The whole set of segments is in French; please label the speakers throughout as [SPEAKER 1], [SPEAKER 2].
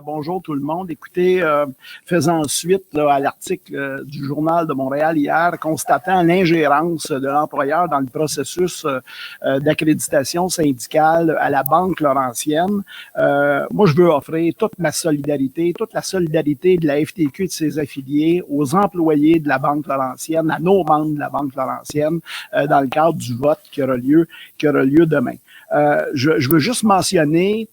[SPEAKER 1] Bonjour tout le monde. Écoutez, faisant suite là, à l'article du Journal de Montréal hier, constatant l'ingérence de l'employeur dans le processus d'accréditation syndicale à la Banque Laurentienne, moi je veux offrir toute ma solidarité, toute la solidarité de la FTQ et de ses affiliés aux employés de la Banque Laurentienne, à nos membres de la Banque Laurentienne, dans le cadre du vote qui aura lieu demain. Je veux juste mentionner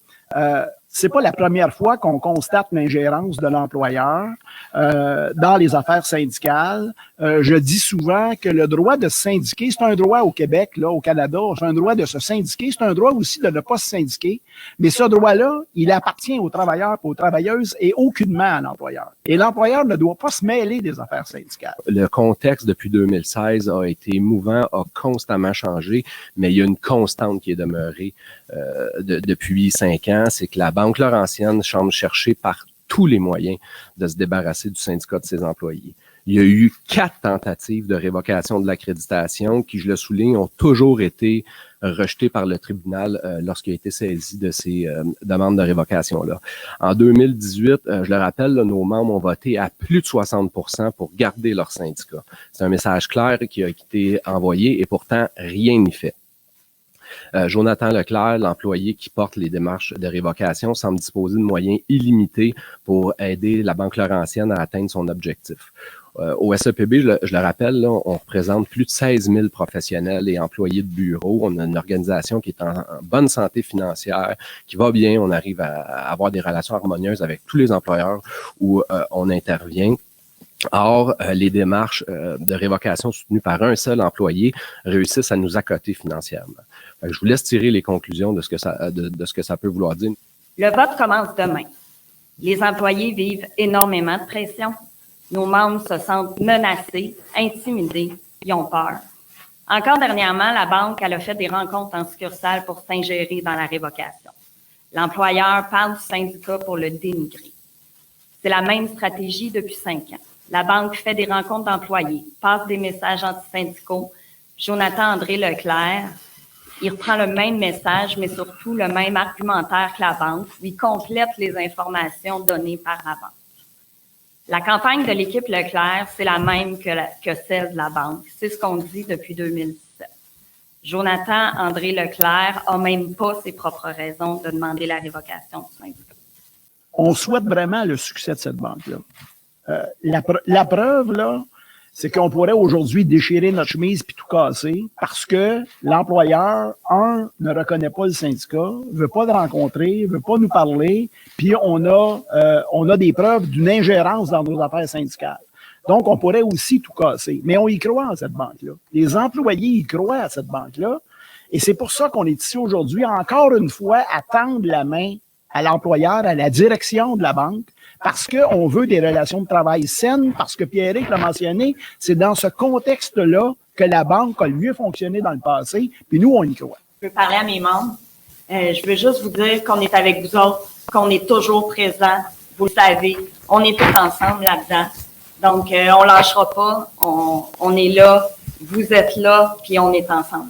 [SPEAKER 1] c'est pas la première fois qu'on constate l'ingérence de l'employeur dans les affaires syndicales. Je dis souvent que le droit de se syndiquer, c'est un droit au Québec, là, au Canada, c'est un droit de se syndiquer, c'est un droit aussi de ne pas se syndiquer. Mais ce droit-là, il appartient aux travailleurs et aux travailleuses et aucunement à l'employeur. Et l'employeur ne doit pas se mêler des affaires syndicales.
[SPEAKER 2] Le contexte depuis 2016 a été mouvant, a constamment changé, mais il y a une constante qui est demeurée depuis 5 ans, c'est que la Banque Laurentienne semble chercher par tous les moyens de se débarrasser du syndicat de ses employés. Il y a eu 4 tentatives de révocation de l'accréditation qui, je le souligne, ont toujours été rejetées par le tribunal lorsqu'il a été saisi de ces demandes de révocation-là. En 2018, je le rappelle, là, nos membres ont voté à plus de 60% pour garder leur syndicat. C'est un message clair qui a été envoyé et pourtant rien n'y fait. Jonathan Leclerc, l'employé qui porte les démarches de révocation, semble disposer de moyens illimités pour aider la Banque Laurentienne à atteindre son objectif. Au SEPB, je le rappelle, là, on représente plus de 16 000 professionnels et employés de bureau. On a une organisation qui est en bonne santé financière, qui va bien. On arrive à avoir des relations harmonieuses avec tous les employeurs où on intervient. Or, les démarches de révocation soutenues par un seul employé réussissent à nous accoter financièrement. Je vous laisse tirer les conclusions de ce que ça peut vouloir dire.
[SPEAKER 3] Le vote commence demain. Les employés vivent énormément de pression. Nos membres se sentent menacés, intimidés, ils ont peur. Encore dernièrement, la Banque elle a fait des rencontres en succursale pour s'ingérer dans la révocation. L'employeur parle du syndicat pour le dénigrer. C'est la même stratégie depuis 5 ans. La Banque fait des rencontres d'employés, passe des messages antisyndicaux. Jonathan André Leclerc, il reprend le même message, mais surtout le même argumentaire que la Banque. Il complète les informations données par la Banque. La campagne de l'équipe Leclerc, c'est la même que celle de la Banque. C'est ce qu'on dit depuis 2017. Jonathan André Leclerc a même pas ses propres raisons de demander la révocation du syndicat.
[SPEAKER 1] On souhaite vraiment le succès de cette banque-là. La preuve, là, c'est qu'on pourrait aujourd'hui déchirer notre chemise puis tout casser parce que l'employeur, ne reconnaît pas le syndicat, veut pas le rencontrer, veut pas nous parler, puis on a des preuves d'une ingérence dans nos affaires syndicales. Donc, on pourrait aussi tout casser. Mais on y croit à cette banque-là. Les employés y croient à cette banque-là. Et c'est pour ça qu'on est ici aujourd'hui, encore une fois, à tendre la main à l'employeur, à la direction de la banque, parce qu'on veut des relations de travail saines, parce que Pierrick l'a mentionné, c'est dans ce contexte-là que la banque a le mieux fonctionné dans le passé, puis nous, on y croit.
[SPEAKER 3] Je veux parler à mes membres. Je veux juste vous dire qu'on est avec vous autres, qu'on est toujours présents. Vous le savez, on est tous ensemble là-dedans. Donc, on lâchera pas, on est là, vous êtes là, puis on est ensemble.